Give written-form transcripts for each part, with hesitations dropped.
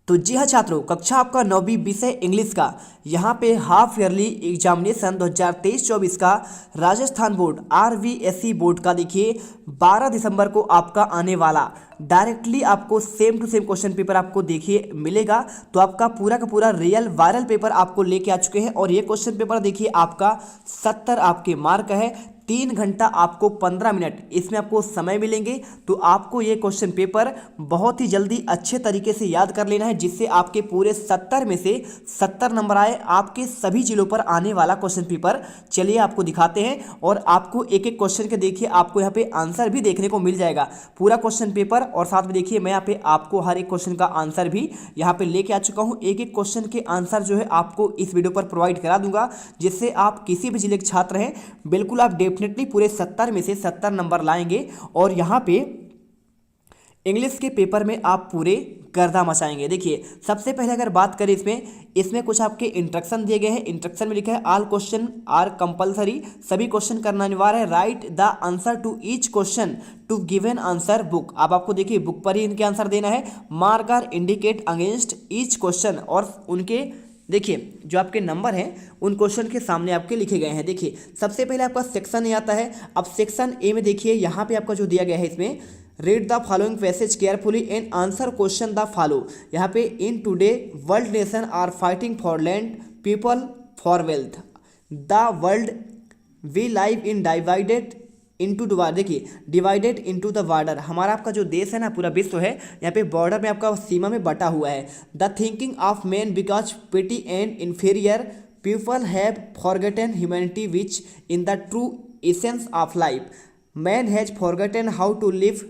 तो जी हाँ छात्रों, कक्षा आपका 9वीं विषय इंग्लिश का यहाँ पे हाफ ईयरली एग्जामिनेशन 2023-24 का राजस्थान बोर्ड RVSE बोर्ड का देखिए 12 दिसंबर को आपका आने वाला डायरेक्टली आपको same to same question paper आपको देखिए मिलेगा। तो आपका पूरा का पूरा रियल वायरल पेपर आपको लेके आ चुके हैं और ये क्वेश्चन पेपर देखिए आपका 70 आपके मार्क है। 3 घंटा आपको 15 मिनट इसमें आपको समय मिलेंगे। तो आपको ये क्वेश्चन पेपर बहुत ही जल्दी अच्छे तरीके से याद कर लेना है, जिससे आपके पूरे 70 में से 70 नंबर आए आपके सभी जिलों पर आने वाला क्वेश्चन पेपर। चलिए आपको दिखाते हैं और आपको एक एक क्वेश्चन के देखिए आपको यहाँ पे आंसर भी देखने को मिल जाएगा पूरा क्वेश्चन पेपर। और साथ में देखिए मैं यहाँ पे आपको हर एक क्वेश्चन का आंसर भी यहाँ पे लेके आ चुका हूँ। एक एक क्वेश्चन के आंसर जो है आपको इस वीडियो पर प्रोवाइड करा दूंगा, जिससे आप किसी भी जिले के छात्र हैं बिल्कुल आप डेफिनेटली पूरे 70 में से 70 नंबर लाएंगे और यहाँ पे इंग्लिश के पेपर में आप पूरे गर्दा मचाएंगे। देखिए सबसे पहले अगर बात करें इसमें कुछ आपके इंस्ट्रक्शन दिए गए हैं। इंस्ट्रक्शन में लिखा है ऑल क्वेश्चन आर कंपलसरी, सभी क्वेश्चन करना अनिवार्य है। Write the answer to each question to given answer book. अब आपको देखिए बुक पर ही इनके आंसर देना है। Mark are indicate against each question, और उनके देखिए जो आपके नंबर हैं उन क्वेश्चन के सामने आपके लिखे गए हैं। देखिए सबसे पहले आपका सेक्शन ए आता है। अब सेक्शन ए में देखिए यहाँ पे आपका जो दिया गया है इसमें read the following passage carefully and answer question the follow. यहाँ पे in today world nation are fighting for land people for wealth the world we live in divided into divide. देखिए डिवाइडेड इनटू द बॉर्डर, हमारा आपका जो देश है ना पूरा विश्व है यहाँ पे बॉर्डर में आपका सीमा में बटा हुआ है। The thinking of man because pity and inferior people have forgotten humanity which in the true essence of life man has forgotten how to live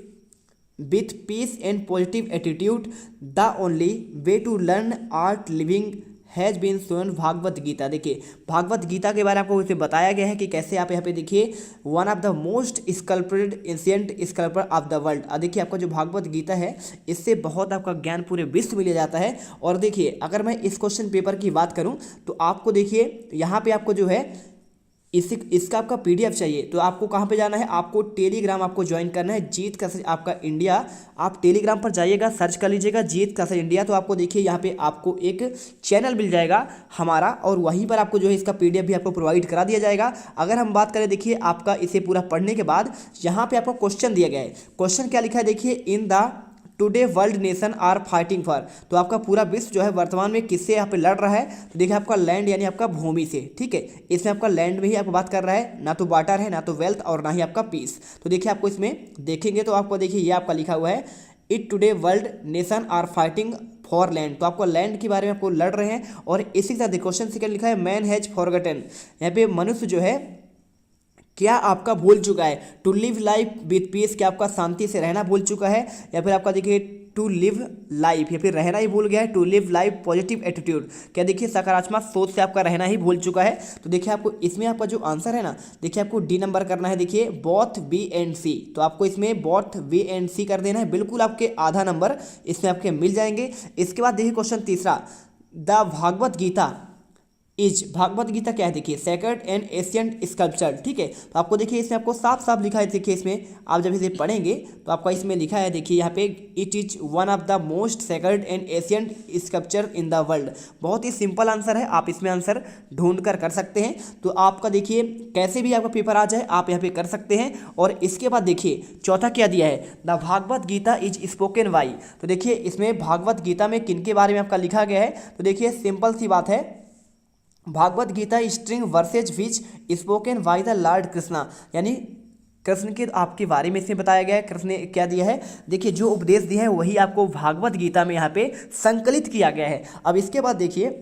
with peace and positive attitude the only way to learn art living has been shown Bhagavad Gita. देखिए भागवत गीता के बारे में आपको इसे बताया गया है कि कैसे आप यहाँ पे देखिए one of the most sculpted ancient sculptor of the world. देखिए आपका जो भागवत गीता है इससे बहुत आपका ज्ञान पूरे विश्व में लिया जाता है। और देखिए अगर मैं इस क्वेश्चन पेपर की बात करूँ तो आपको देखिए यहाँ पे आपको जो है इसका आपका PDF चाहिए तो आपको कहाँ पे जाना है, आपको टेलीग्राम आपको ज्वाइन करना है। जीत का आपका इंडिया, आप टेलीग्राम पर जाइएगा, सर्च कर लीजिएगा जीत का इंडिया। तो आपको देखिए यहाँ पे आपको एक चैनल मिल जाएगा हमारा और वहीं पर आपको जो है इसका PDF भी आपको प्रोवाइड करा दिया जाएगा। अगर हम बात करें देखिए आपका इसे पूरा पढ़ने के बाद यहाँ पे आपको क्वेश्चन दिया गया है। क्वेश्चन क्या लिखा है देखिए in the today world nation are fighting for. तो आपका पूरा विश्व जो है वर्तमान में किससे यहाँ पे लड़ रहा है, तो देखिए आपका लैंड यानी आपका भूमि से। ठीक है, इसमें आपका लैंड में ही आपको बात कर रहा है, ना तो वाटर है ना तो वेल्थ और ना ही आपका पीस। तो देखिए आपको इसमें देखेंगे तो आपको देखिए ये आपका लिखा हुआ है it today world nation are fighting for land. तो आपको लैंड के बारे में आपको लड़ रहे हैं। और इसी के साथ क्वेश्चन सेकंड लिखा है मैन हैज फॉरगेटन, यहाँ पे मनुष्य जो है क्या आपका भूल चुका है। To live life with peace, क्या आपका शांति से रहना भूल चुका है। या फिर आपका देखिए टू लिव लाइफ, या फिर रहना ही भूल गया है। To live life positive attitude, क्या देखिए सकारात्मक सोच से आपका रहना ही भूल चुका है। तो देखिए आपको इसमें आपका जो आंसर है ना, देखिए आपको डी नंबर करना है। देखिए बोथ बी एंड सी, तो आपको इसमें बोथ बी एंड सी कर देना है। बिल्कुल आपके आधा नंबर इसमें आपके मिल जाएंगे। इसके बाद देखिए क्वेश्चन तीसरा, द भागवत गीता इज, भागवत गीता क्या है देखिए सेक्रेड एंड एशियंट स्कल्पचर। ठीक है, तो आपको देखिए इसमें आपको साफ साफ लिखा है। देखिए इसमें आप जब इसे पढ़ेंगे तो आपका इसमें लिखा है देखिए यहाँ पे it is one of the most sacred and ancient sculpture in the world. बहुत ही सिंपल आंसर है, आप इसमें आंसर ढूंढ कर सकते हैं। तो आपका देखिए कैसे भी आपका पेपर आ जाए आप यहाँ पे कर सकते हैं। और इसके बाद देखिए चौथा क्या दिया है, the Bhagavad Gita is spoken by. तो देखिए इसमें भागवत गीता में किन के बारे में आपका लिखा गया है, तो देखिए सिंपल सी बात है, Bhagavad Gita string verses which spoken by the lord Krishna, यानी कृष्ण के आपके बारे में इसमें बताया गया है। कृष्ण ने क्या दिया है, देखिए जो उपदेश दिए हैं वही आपको भागवत गीता में यहाँ पे संकलित किया गया है। अब इसके बाद देखिए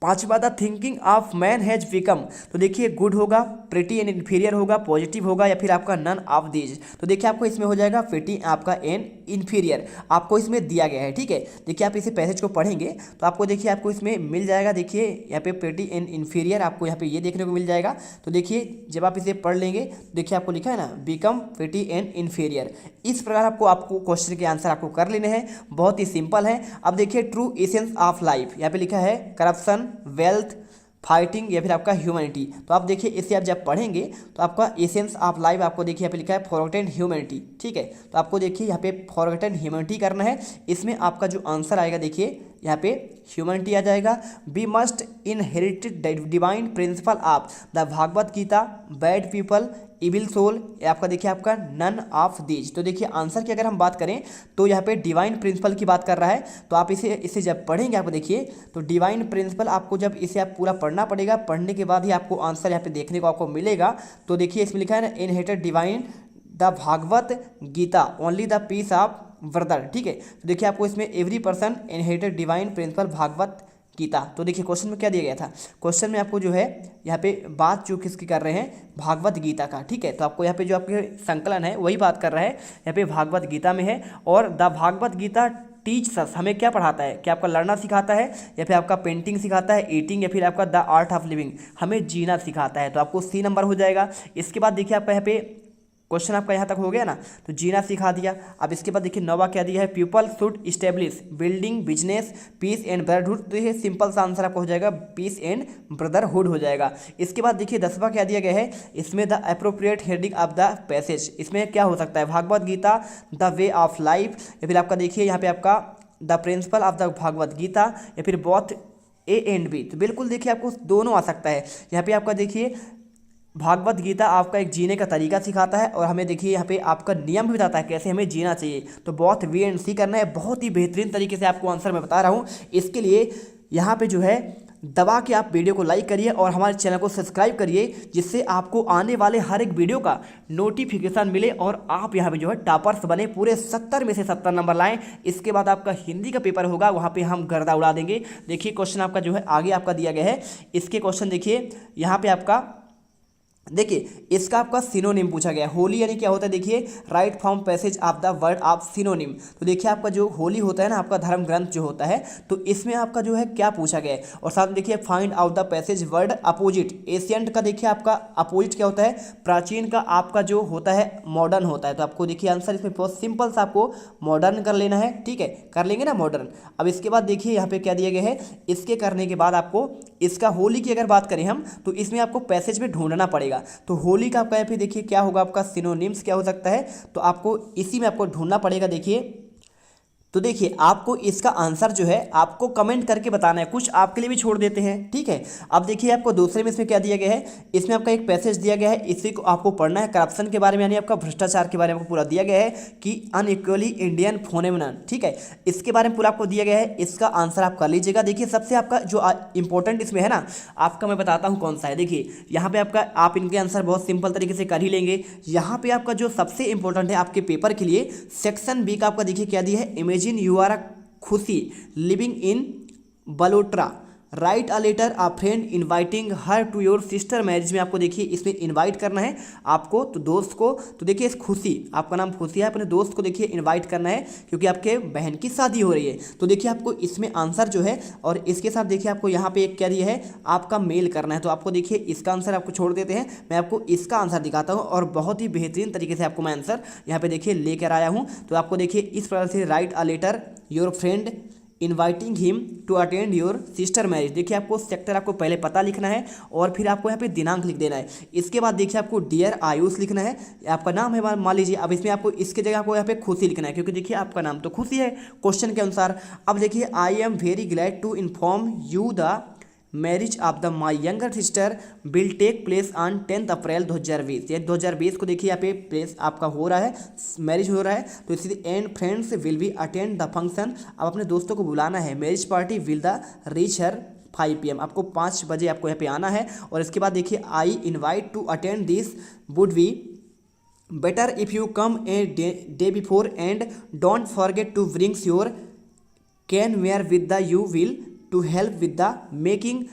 पांचवा, the thinking of man has become. तो देखिए गुड होगा, प्रिटी एंड इन्फीरियर होगा, पॉजिटिव होगा, या फिर आपका नन ऑफ दीज। तो देखिए आपको इसमें हो जाएगा प्रिटी आपका एंड इन्फीरियर आपको इसमें दिया गया है। ठीक है, देखिए आप इसे पैसेज को पढ़ेंगे तो आपको देखिए आपको इसमें मिल जाएगा। देखिए यहाँ पे प्रिटी एंड इन्फीरियर आपको यहाँ पे ये देखने को मिल जाएगा। तो देखिए जब आप इसे पढ़ लेंगे देखिए आपको लिखा है ना बिकम प्रिटी एंड इन्फीरियर। इस प्रकार आपको क्वेश्चन के आंसर आपको कर लेने हैं, बहुत ही सिंपल है। अब देखिए ट्रू एसेंस ऑफ लाइफ, यहाँ पे लिखा है करप्शन, वेल्थ, फाइटिंग या फिर आपका ह्यूमैनिटी। तो आप देखिए इसे आप जब पढ़ेंगे तो आपका एसेंस ऑफ लाइफ आपको देखिए यहाँ पे लिखा है फॉरगॉटन ह्यूमैनिटी, ठीक है। तो आपको देखिए यहाँ पे फॉरगॉटन ह्यूमैनिटी करना है। इसमें आपका जो आंसर आएगा देखिए यहाँ पे ह्यूमैनिटी आ जाएगा। We must inherited divine principle of the Bhagavad Gita, bad people, evil soul, आपका देखिए आपका नन ऑफ दीज। तो देखिए आंसर की अगर हम बात करें तो यहाँ पे डिवाइन प्रिंसिपल की बात कर रहा है। तो आप इसे जब पढ़ेंगे आपको देखिए तो डिवाइन प्रिंसिपल आपको जब इसे आप पूरा पढ़ना पड़ेगा, पढ़ने के बाद ही आपको आंसर यहाँ पे देखने को आपको मिलेगा। तो देखिए इसमें लिखा है ना, inherited divine the Bhagavad Gita only the peace of brother, ठीक है। तो देखिए आपको इसमें every person inherited divine principle Bhagavad Gita. तो देखिए क्वेश्चन में क्या दिया गया था, क्वेश्चन में आपको जो है यहाँ पे बात जो किसकी कर रहे हैं, भागवत गीता का, ठीक है। तो आपको यहाँ पे जो आपके संकलन है वही बात कर रहा है, यहाँ पे भागवत गीता में है। और the Bhagavad Gita teach us, हमें क्या पढ़ाता है, कि आपका लड़ना सिखाता है या फिर आपका पेंटिंग सिखाता है, ईटिंग, या फिर आपका द आर्ट ऑफ लिविंग, हमें जीना सिखाता है। तो आपको सी नंबर हो जाएगा। इसके बाद देखिए आपका यहाँ पे क्वेश्चन आपका यहाँ तक हो गया ना, तो जीना सिखा दिया। अब इसके बाद देखिए नवा क्या दिया है, people should establish building business peace and brotherhood. तो ये सिंपल सा आंसर आपका हो जाएगा, पीस एंड ब्रदरहुड हो जाएगा। इसके बाद देखिए 10वां क्या दिया गया है, इसमें the appropriate heading of the passage, इसमें क्या हो सकता है, Bhagavad Gita, the way of life, या फिर आपका देखिए यहाँ पे आपका the principle of the Bhagavad Gita, या फिर बोथ ए एंड बी। तो बिल्कुल देखिए आपको दोनों आ सकता है। यहाँ पे आपका देखिए भागवत गीता आपका एक जीने का तरीका सिखाता है और हमें देखिए यहाँ पे आपका नियम भी बताता है कैसे हमें जीना चाहिए। तो बहुत वी एंड सी करना है, बहुत ही बेहतरीन तरीके से आपको आंसर मैं बता रहा हूँ। इसके लिए यहाँ पे जो है दबा के आप वीडियो को लाइक करिए और हमारे चैनल को सब्सक्राइब करिए, जिससे आपको आने वाले हर एक वीडियो का नोटिफिकेशन मिले और आप यहाँ पे जो है टॉपर्स बने, पूरे 70 में से 70 नंबर लाएं। इसके बाद आपका हिंदी का पेपर होगा, वहाँ पे हम गर्दा उड़ा देंगे। देखिए क्वेश्चन आपका जो है आगे आपका दिया गया है। इसके क्वेश्चन देखिए यहाँ पे आपका देखिए इसका आपका सिनोनिम पूछा गया है। होली यानी क्या होता है, देखिए right from passage of the word of synonym. तो देखिए आपका जो होली होता है ना, आपका धर्म ग्रंथ जो होता है, तो इसमें आपका जो है क्या पूछा गया है। और साथ में देखिए find out the passage word opposite. Ancient का देखिए आपका अपोजिट क्या होता है, प्राचीन का आपका जो होता है मॉडर्न होता है। तो आपको देखिए आंसर इसमें बहुत सिंपल सा आपको मॉडर्न कर लेना है, ठीक है, कर लेंगे ना मॉडर्न। अब इसके बाद देखिए यहाँ पे क्या दिया गया है, इसके करने के बाद आपको इसका होली की अगर बात करें हम, तो इसमें आपको पैसेज में ढूंढना पड़ेगा। तो होली का आपका यहाँ पे देखिए क्या होगा, आपका सिनोनिम्स क्या हो सकता है, तो आपको इसी में आपको ढूंढना पड़ेगा। देखिए तो देखिए आपको इसका आंसर जो है आपको कमेंट करके बताना है, कुछ आपके लिए भी छोड़ देते हैं, ठीक है। अब देखिए आपको दूसरे में इसमें क्या दिया गया है, इसमें आपका एक पैसेज दिया गया है, इसी को आपको पढ़ना है। करप्शन के बारे में यानी आपका भ्रष्टाचार के बारे में आपको पूरा दिया गया है कि अनइक्वली इंडियन फोनेमिनन, ठीक है, इसके बारे में पूरा आपको दिया गया है। इसका आंसर आप कर लीजिएगा। देखिए सबसे आपका जो इंपॉर्टेंट इसमें है ना, आपका मैं बताता हूँ कौन सा है। देखिए यहाँ पे आपका आप इनके आंसर बहुत सिंपल तरीके से कर ही लेंगे। यहाँ पे आपका जो सबसे इंपॉर्टेंट है आपके पेपर के लिए, सेक्शन बी का आपका देखिए क्या दिया है, imagine you are a Khushi living in Balotra, write a letter a friend inviting her to your sister marriage. में आपको देखिए इसमें इनवाइट करना है आपको, तो दोस्त को, तो देखिए इस खुशी, आपका नाम खुशी है, अपने दोस्त को देखिए इनवाइट करना है क्योंकि आपके बहन की शादी हो रही है। तो देखिए आपको इसमें आंसर जो है, और इसके साथ देखिए आपको यहाँ पे एक क्या दिया है, आपका मेल करना है। तो आपको देखिए इसका आंसर आपको छोड़ देते हैं, मैं आपको इसका आंसर दिखाता हूँ और बहुत ही बेहतरीन तरीके से आपको मैं आंसर यहाँ पे देखिए लेकर आया हूँ। तो आपको देखिए इस प्रकार से write a letter your friend inviting him to attend your sister marriage. देखिए आपको सेक्टर आपको पहले पता लिखना है और फिर आपको यहाँ पे दिनांक लिख देना है। इसके बाद देखिए आपको डियर आयुष लिखना है, आपका नाम है मान लीजिए। अब इसमें आपको इसके जगह आपको यहाँ पे खुशी लिखना है क्योंकि देखिए आपका नाम तो खुशी है क्वेश्चन के अनुसार। अब देखिए I am very glad to inform you the marriage of the my younger sister will take place on 10 April 2020। ये 2020 को देखिए यहाँ पे प्लेस आपका हो रहा है, मैरिज हो रहा है। तो इसी and friends will be attend the function. अब अपने दोस्तों को बुलाना है। Marriage party will the reach her 5 PM, आपको 5 बजे आपको यहाँ पे आना है। और इसके बाद देखिए I invite to attend this would be better if you come a day before and don't forget to brings your camera with the you will to help with the making.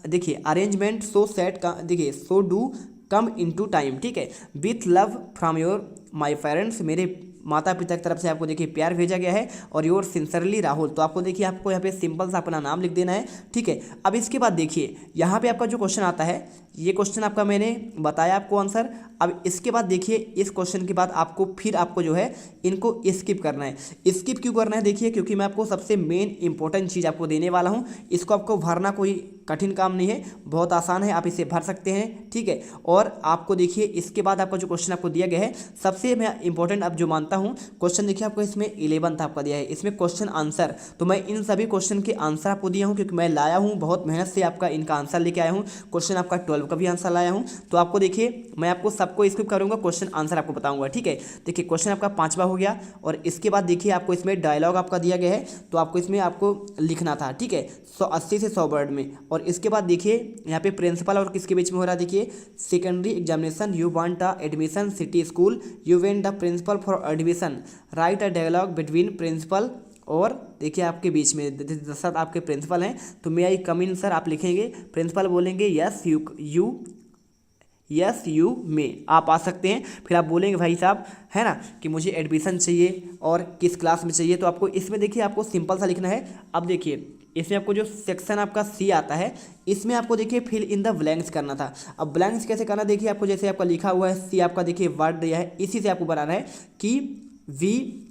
देखिए arrangement so set का देखिए so do come in to time, ठीक है, with love from your my parents. मेरे माता पिता की तरफ से आपको देखिए प्यार भेजा गया है और योर सिंसरली राहुल। तो आपको देखिए आपको यहाँ पे सिंपल सा अपना नाम लिख देना है, ठीक है। अब इसके बाद देखिए यहाँ पे आपका जो क्वेश्चन आता है, ये क्वेश्चन आपका मैंने बताया आपको आंसर। अब इसके बाद देखिए इस क्वेश्चन के बाद आपको फिर आपको जो है इनको स्किप करना है। स्किप क्यों करना है, देखिए क्योंकि मैं आपको सबसे मेन इंपॉर्टेंट चीज़ आपको देने वाला हूँ। इसको आपको भरना कोई कठिन काम नहीं है, बहुत आसान है, आप इसे भर सकते हैं। ठीक है, और आपको देखिए इसके बाद आपका जो क्वेश्चन आपको दिया गया है, सबसे मैं इंपॉर्टेंट अब जो मानता हूँ क्वेश्चन, देखिए आपको इसमें 11th आपका दिया है, इसमें क्वेश्चन आंसर, तो मैं इन सभी क्वेश्चन के आंसर आपको दिया हूँ क्योंकि मैं लाया हूँ, बहुत मेहनत से आपका इनका आंसर लेके आया हूँ। क्वेश्चन आपका 12 का भी आंसर लाया हूँ, तो आपको देखिए मैं आपको सबको स्किप करूँगा, क्वेश्चन आंसर आपको बताऊँगा। ठीक है, देखिए क्वेश्चन आपका 5वां हो गया, और इसके बाद देखिए आपको इसमें डायलॉग आपका दिया गया है, तो आपको इसमें आपको लिखना था। ठीक है, 180 से 100 वर्ड में। और इसके बाद देखिए यहाँ पे प्रिंसिपल और किसके बीच में हो रहा है, देखिए secondary examination, you want a admission city school, you went the principal for admission, write a dialogue between principal, और देखिए आपके बीच में दशरथ आपके प्रिंसिपल हैं, तो मे आई कम इन सर आप लिखेंगे, प्रिंसिपल बोलेंगे यस यू में आप आ सकते हैं, फिर आप बोलेंगे भाई साहब है ना कि मुझे एडमिशन चाहिए और किस क्लास में चाहिए, तो आपको इसमें देखिए आपको सिंपल सा लिखना है। अब देखिए इसमें आपको जो सेक्शन आपका सी आता है, इसमें आपको देखिए फिल इन द ब्लैंक्स करना था। अब ब्लैंक्स कैसे करना, देखिए आपको जैसे आपका लिखा हुआ है सी, आपका देखिए वर्ड दिया है, इसी से आपको बनाना है कि वी,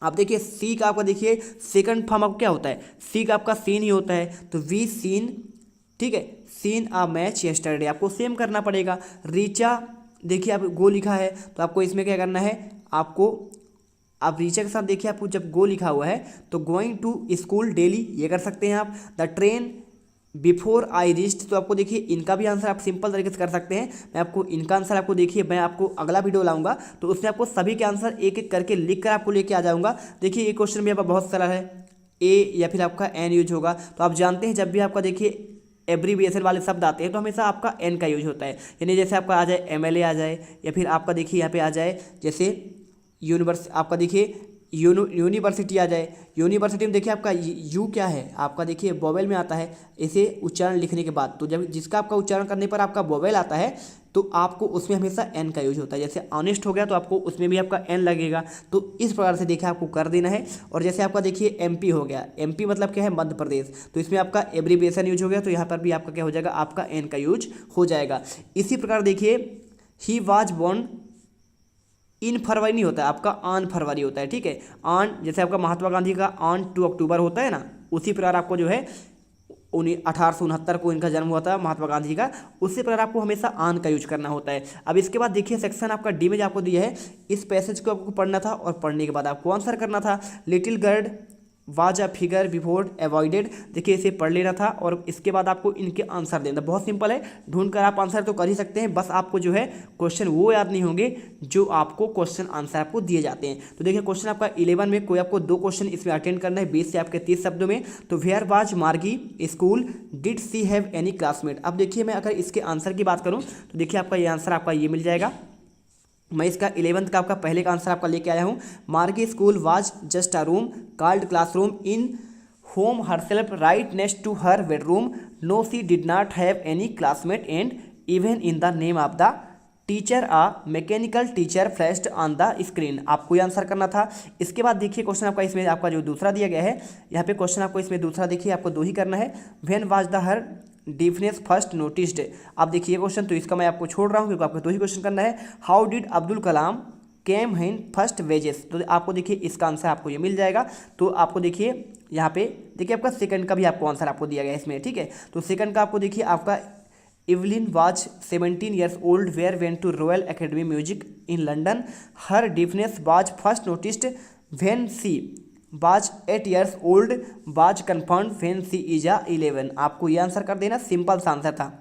आप देखिए सी का आपका देखिए सेकंड फॉर्म आपका क्या होता है, सी का आपका सीन ही होता है, तो वी सीन, ठीक है, सीन आ मैच यस्टरडे आपको सेम करना पड़ेगा। रीचा, देखिए आप गो लिखा है, तो आपको इसमें क्या करना है, आपको आप रीचा के साथ देखिए आपको जब गो लिखा हुआ है तो गोइंग टू स्कूल डेली ये कर सकते हैं आप। The train before I reached, तो आपको देखिए इनका भी आंसर आप सिंपल तरीके से कर सकते हैं। मैं आपको इनका आंसर आपको देखिए मैं आपको अगला वीडियो लाऊंगा तो उसमें आपको सभी के आंसर एक एक करके लिख कर आपको लेके आ जाऊंगा। देखिए ये क्वेश्चन भी आपका बहुत सरल है, ए या फिर आपका एन यूज होगा, तो आप जानते हैं जब भी आपका देखिए एब्रीविएशन वाले शब्द आते हैं तो हमेशा आपका एन का यूज होता है, यानी जैसे आपका आ जाए एमएलए आ जाए, या फिर आपका देखिए यहाँ पे आ जाए जैसे यूनिवर्स, आपका देखिए यूनिवर्सिटी आ जाए। यूनिवर्सिटी में देखिए आपका यू क्या है, आपका देखिए वोवेल में आता है इसे उच्चारण लिखने के बाद, तो जब जिसका आपका उच्चारण करने पर आपका वोवेल आता है तो आपको उसमें हमेशा एन का यूज होता है। जैसे ऑनेस्ट हो गया तो आपको उसमें भी आपका एन लगेगा, तो इस प्रकार से देखिए आपको कर देना है। और जैसे आपका देखिए एमपी हो गया, एमपी मतलब क्या है, मध्य प्रदेश, तो इसमें आपका एब्रीविएशन यूज हो गया, तो यहाँ पर भी आपका क्या हो जाएगा, आपका एन का यूज हो जाएगा। इसी प्रकार देखिए ही वाज बोर्न इन फरवरी नहीं होता है, आपका ऑन फरवरी होता है। ठीक है, ऑन जैसे आपका महात्मा गांधी का ऑन 2 अक्टूबर होता है ना, उसी प्रकार आपको जो है 1869 को इनका जन्म हुआ था महात्मा गांधी का, उसी प्रकार आपको हमेशा ऑन का यूज करना होता है। अब इसके बाद देखिए सेक्शन आपका डी में जो आपको दिया है, इस पैसेज को आपको पढ़ना था और पढ़ने के बाद आपको आंसर करना था। Little girl was a figure before avoided, देखिए इसे पढ़ लेना था और इसके बाद आपको इनके आंसर देना। बहुत सिंपल है, ढूंढ कर आप आंसर तो कर ही सकते हैं, बस आपको जो है क्वेश्चन वो याद नहीं होंगे जो आपको क्वेश्चन आंसर आपको दिए जाते हैं। तो देखिए क्वेश्चन आपका 11 में कोई आपको 2 क्वेश्चन इसमें अटेंड करना है 20 से आपके 30 शब्दों में। तो where was Margie school, did she have any classmate. अब देखिए मैं अगर इसके आंसर की बात करूँ तो देखिए आपका ये आंसर आपका ये मिल जाएगा। मैं इसका 11th का आपका पहले का आंसर आपका लेके आया हूँ। Margie school was just a room called classroom in home herself right next to her bedroom, no she did not have any classmate and even in the name of the teacher a mechanical teacher flashed on the screen. आपको ये answer करना था। इसके बाद देखिए question आपका इसमें आपका जो दूसरा दिया गया है, यहाँ पे क्वेश्चन आपको इसमें दूसरा देखिए आपको 2 ही करना है। When was the her deafness first noticed, आप देखिए क्वेश्चन तो इसका मैं आपको छोड़ रहा हूँ क्योंकि आपको 2 ही क्वेश्चन करना है। How did Abdul Kalam came in first wages, तो आपको देखिए इसका आंसर आपको ये मिल जाएगा। तो आपको देखिए यहाँ पे देखिए आपका सेकंड का भी आपको आंसर आपको दिया गया है इसमें। ठीक है, तो सेकंड का आपको देखिए आपका Evelyn was 17 years old where went to Royal Academy music in London, her deafness was first noticed when she was 8 years old, was confirmed when she is ah 11। आपको ये आंसर कर देना, सिंपल सा answer था।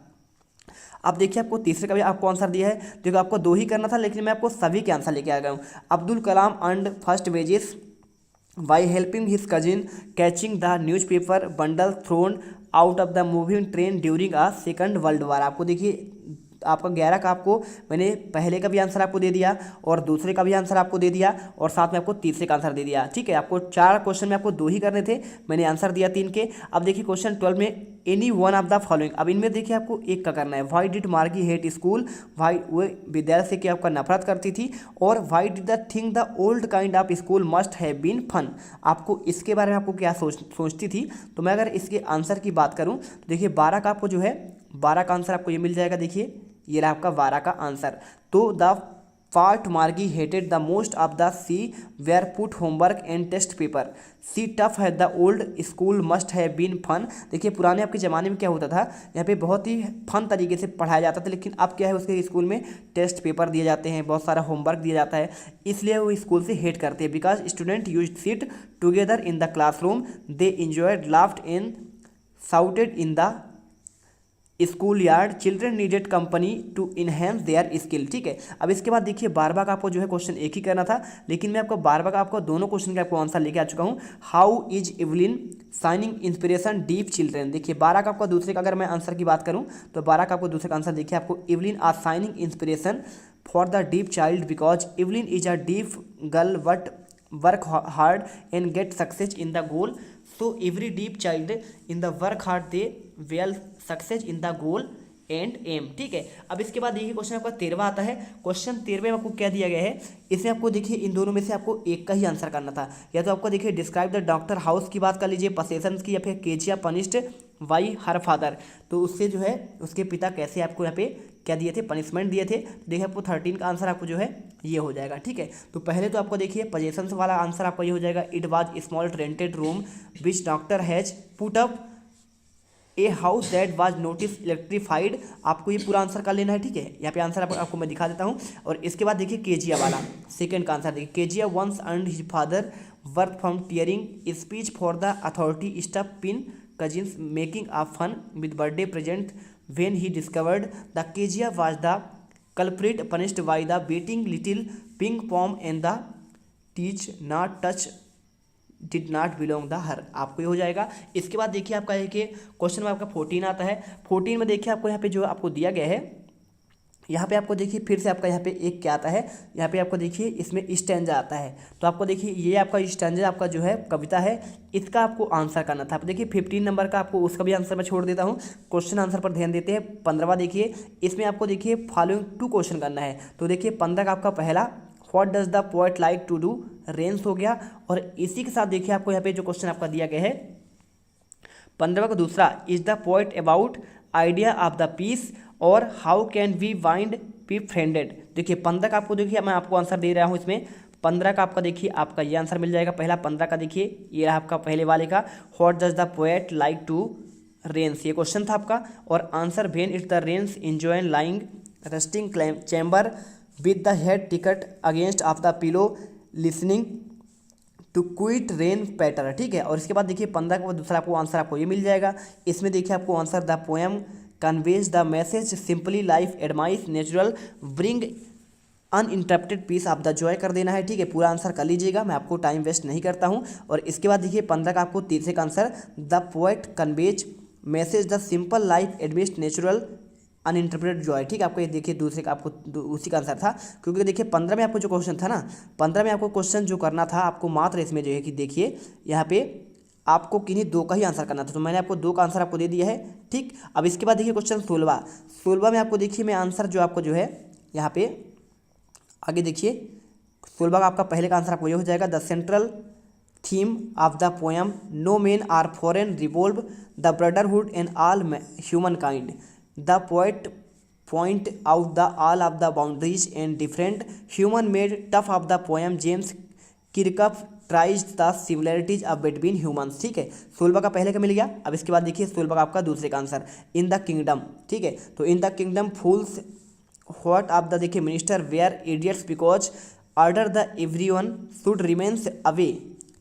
अब देखिए आपको तीसरे का भी आपको आंसर दिया है, देखो आपको 2 ही करना था लेकिन मैं आपको सभी के आंसर लेके आ गया हूँ। Abdul Kalam earned first wages by helping his cousin catching the newspaper bundle thrown out of the moving train during a Second World War. आपको देखिए आपका 11 का आपको मैंने पहले का भी आंसर आपको दे दिया और दूसरे का भी आंसर आपको दे दिया और साथ में आपको तीसरे का आंसर दे दिया। ठीक है, आपको 4 क्वेश्चन में आपको 2 ही करने थे, मैंने आंसर दिया 3 के। अब देखिए क्वेश्चन 12 में any one of the following, अब इनमें देखिए आपको एक का करना है। Why did Margie hate school, why वो विद्यालय से क्या आपका नफरत करती थी, और why did the think the old kind of school must have been fun, आपको इसके बारे में आपको क्या सोचती थी। तो मैं अगर इसके आंसर की बात करूँ तो देखिए 12 का आपको जो है 12 का आंसर आपको ये मिल जाएगा। देखिए ये रहा आपका 12 का आंसर। तो the part Margie hated the most of the she where put homework and test paper she tough है the old school must have been fun. देखिए पुराने आपके ज़माने में क्या होता था, यहाँ पे बहुत ही फन तरीके से पढ़ाया जाता था, लेकिन अब क्या है उसके स्कूल में टेस्ट पेपर दिए जाते हैं, बहुत सारा होमवर्क दिया जाता है, इसलिए वो स्कूल से हेट करते हैं। Because student use sit together in the classroom they enjoyed laughed and shouted in the school yard children needed company to enhance their skill. ठीक है, अब इसके बाद देखिए 12 का आपको जो है क्वेश्चन एक ही करना था, लेकिन मैं आपको 12 का आपको दोनों क्वेश्चन का आपको आंसर लेके आ चुका हूँ। How is Evelyn signing inspiration deep children. देखिए 12 का आपको दूसरे का अगर मैं आंसर की बात करूँ तो 12 का आपको दूसरे का आंसर देखिए, आपको Evelyn are shining inspiration for the deep child because Evelyn is a deep girl but work hard and get success in the goal. So every deep child in the work hard they will success in the goal and aim. ठीक है, अब इसके बाद देखिए question आपका 13वां आता है। Question 13वें में आपको क्या दिया गया है, इसमें आपको देखिए इन दोनों में से आपको एक का ही आंसर करना था। या तो आपको देखिए डिस्क्राइब द डॉक्टर हाउस की बात कर लीजिए, पसेशंस की, या फिर Kezia punished why her father, तो उससे जो है उसके पिता कैसे आपको यहाँ पे क्या दिए थे, पनिशमेंट दिए थे। देखिए आपको 13 का आंसर आपको जो है ये हो जाएगा। ठीक है, तो पहले तो आपको देखिए पजेशंस वाला आंसर आपका ये हो जाएगा, it was small rented room which doctor has put up a house that was notice electrified. आपको ये पूरा आंसर कर लेना है। ठीक है, यहाँ पे आंसर आपको मैं दिखा देता हूँ। और इसके बाद देखिए केजिया वाला सेकंड का आंसर देखिए, Kezia once earned his father worth from tearing speech for the authority stuff pin cousins making a fun with birthday present when he discovered the Kezia was the culprit punished by the beating little pink palm and the teach not touch did not belong the her. आपको ये हो जाएगा। इसके बाद देखिए आपका है कि क्वेश्चन में आपका 14 आता है। 14 में देखिए आपको यहाँ पे जो आपको दिया गया है, यहाँ पे आपको देखिए फिर से आपका यहाँ पे एक क्या आता है, यहाँ पे आपको देखिए इसमें स्टैंजा आता है। तो आपको देखिए ये आपका स्टैंजा आपका जो है कविता है, इसका आपको आंसर करना था। आप देखिए 15 नंबर का आपको उसका भी आंसर मैं छोड़ देता हूँ। क्वेश्चन आंसर पर ध्यान देते हैं। 15वां देखिए, इसमें आपको देखिए फॉलोइंग 2 क्वेश्चन करना है। तो देखिए 15 का आपका पहला what does the poet like to do, रेंस हो गया। और इसी के साथ देखिए आपको यहाँ पे जो क्वेश्चन आपका दिया गया है 15वां का दूसरा, is the poet about idea of the peace और how can we wind be friended. देखिए 15 का आपको देखिए मैं आपको आंसर दे रहा हूँ इसमें। 15 का आपका देखिए आपका ये आंसर मिल जाएगा। पहला 15 का देखिए ये रहा आपका पहले वाले का, what does the poet like to rains, ये क्वेश्चन था आपका। और answer when it's the rains enjoy lying resting chamber with the head ticket against of the pillow listening to quiet rain patter. ठीक है, और इसके बाद देखिए 15 का दूसरा आपको आंसर आपको ये मिल जाएगा। इसमें देखिए आपको answer the poem conveys the message simply life एडमाइस natural bring uninterrupted peace of the joy कर देना है। ठीक है, पूरा आंसर कर लीजिएगा, मैं आपको टाइम वेस्ट नहीं करता हूँ। और इसके बाद देखिए 15 का आपको तीसरे का answer the poet conveys message the simple life amidst natural uninterpreted joy. ठीक है, आपको ये देखिए दूसरे का आपको उसी का आंसर था, क्योंकि देखिए 15 में आपको जो क्वेश्चन था ना, 15 में आपको क्वेश्चन जो करना था आपको मात्र इसमें जो है कि देखिए यहाँ पे आपको किन्हीं 2 का ही आंसर करना था, तो मैंने आपको 2 का आंसर आपको दे दिया है। ठीक, अब इसके बाद देखिए क्वेश्चन 16 में आपको देखिए मैं आंसर जो आपको जो है यहाँ पे आगे देखिए 16 का आपका पहले का आंसर आपको ये हो जाएगा, the central theme of the poem no men are foreign revolve the brotherhood and all human kind. The poet point out the all of the boundaries and different human made tough of the poem James Kirkup tries the similarities of between humans। ठीक है, 16 का पहले का मिल गया। अब इसके बाद देखिए 16 का आपका दूसरे का आंसर इन द किंगडम। ठीक है, तो in the kingdom fools what of the देखिए minister were idiots because order the everyone should remains away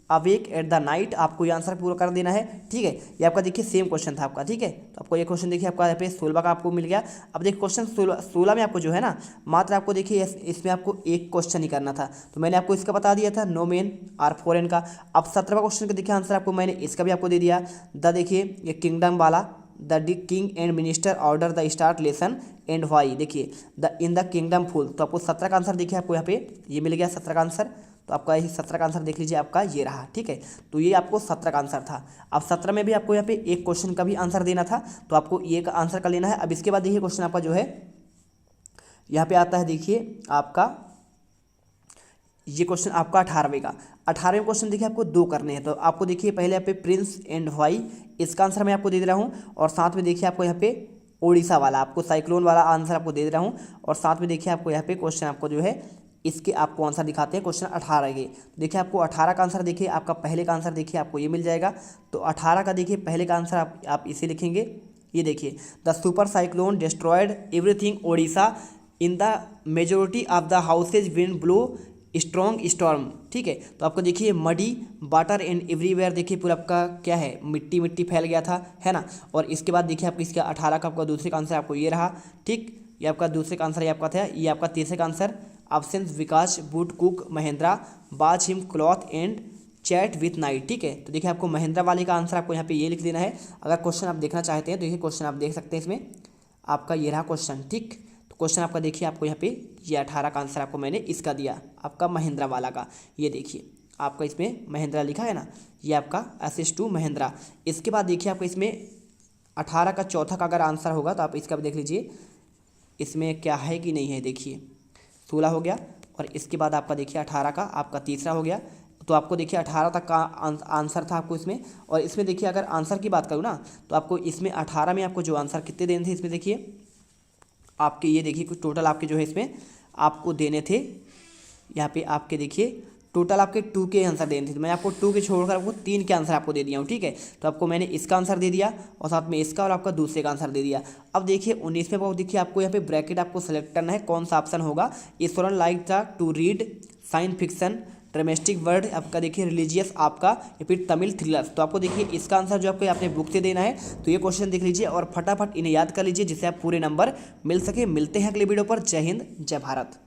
awake at the night. आपको ये आंसर पूरा कर देना है। ठीक है, ये आपका देखिए सेम क्वेश्चन था आपका। ठीक है, तो आपको ये क्वेश्चन देखिए आपका यहाँ पे 16 का आपको मिल गया। अब देखिए क्वेश्चन 16 में आपको जो है ना मात्र आपको देखिए इसमें आपको एक क्वेश्चन ही करना था, तो मैंने आपको इसका बता दिया था नो मेन आर फॉरेन का। अब 17वां क्वेश्चन का देखिए आंसर आपको मैंने इसका भी आपको दे दिया, द देखिए ये किंगडम वाला the king and minister order the start lesson and why. देखिए the in the kingdom fool, तो आपको 17 का आंसर देखिए आपको यहाँ पे ये मिल गया 17 का आंसर। तो आपका यही 17 का आंसर देख लीजिए आपका ये रहा। ठीक है, तो ये आपको 17 का आंसर था। अब 17 में भी आपको यहाँ पे एक क्वेश्चन का भी आंसर देना था, तो आपको ये का आंसर कर लेना है। अब इसके बाद देखिए क्वेश्चन आपका जो है यहाँ पे आता है, देखिए आपका ये क्वेश्चन आपका 18वें का। 18वें क्वेश्चन देखिए आपको 2 करने हैं, तो आपको देखिए पहले यहाँ पे प्रिंस एंड वाई, इसका आंसर मैं आपको दे रहा हूँ। और साथ में देखिए आपको यहाँ पे ओडिशा वाला आपको साइक्लोन वाला आंसर आपको दे रहा हूँ। और साथ में देखिए आपको यहाँ पे क्वेश्चन आपको जो है इसके आपको आंसर दिखाते हैं क्वेश्चन 18 के। देखिए आपको 18 का आंसर देखिए, आपका पहले का आंसर देखिए आपको ये मिल जाएगा। तो 18 का देखिए पहले का आंसर आप इसे लिखेंगे। ये देखिए the super cyclone destroyed everything Odisha in the majority of the houses wind blow strong storm. ठीक है, तो आपको देखिए मडी वाटर एंड एवरीवेयर, देखिए पूरा आपका क्या है, मिट्टी मिट्टी फैल गया था, है ना। और इसके बाद देखिए आपको इसका 18 का आपका दूसरे का आंसर आपको ये रहा। ठीक, ये आपका दूसरे का आंसर ये आपका था। ये आपका तीसरे का answer option Vikas would cook Mahindra बाज him cloth and chat with night. ठीक है, तो देखिए आपको महिंद्रा वाले का आंसर आपको यहाँ पे ये लिख देना है। अगर क्वेश्चन आप देखना चाहते हैं तो देखिए क्वेश्चन आप देख सकते हैं, इसमें आपका ये रहा क्वेश्चन। ठीक, तो क्वेश्चन आपका देखिए आपको यहाँ पे ये 18 का आंसर आपको मैंने इसका दिया, आपका महिंद्रा वाला का। ये देखिए आपका इसमें महिंद्रा लिखा है ना, ये आपका SS2 महिंद्रा। इसके बाद देखिए आपको इसमें 18 का चौथा का अगर आंसर होगा तो आप इसका भी देख लीजिए इसमें क्या है कि नहीं है। देखिए 16 हो गया, और इसके बाद आपका देखिए 18 का आपका तीसरा हो गया। तो आपको देखिए 18 तक का आंसर था आपको इसमें। और इसमें देखिए अगर आंसर की बात करूँ ना तो आपको इसमें 18 में आपको जो आंसर कितने देने थे, इसमें देखिए आपके ये देखिए कुछ टोटल आपके जो है इसमें आपको देने थे, यहाँ पे आपके देखिए टोटल आपके 2 के आंसर देने थे। तो मैं आपको 2 के छोड़कर आपको 3 के आंसर आपको दे दिया हूँ। ठीक है, तो आपको मैंने इसका आंसर दे दिया और साथ में इसका और आपका दूसरे का आंसर दे दिया। अब देखिए 19वें पाव देखिए आपको यहाँ पे ब्रैकेट आपको सेलेक्ट करना है, कौन सा ऑप्शन होगा। ईश्वरन लाइक था to read science fiction dramatic word, आपका देखिए रिलीजियस आपका, या फिर तमिल थ्रिलर्स। तो आपको देखिए इसका आंसर जो आपको अपने बुक से देना है। तो ये क्वेश्चन देख लीजिए और फटाफट इन्हें याद कर लीजिए जिससे आप पूरे नंबर मिल सके। मिलते हैं अगले वीडियो पर। जय हिंद, जय भारत।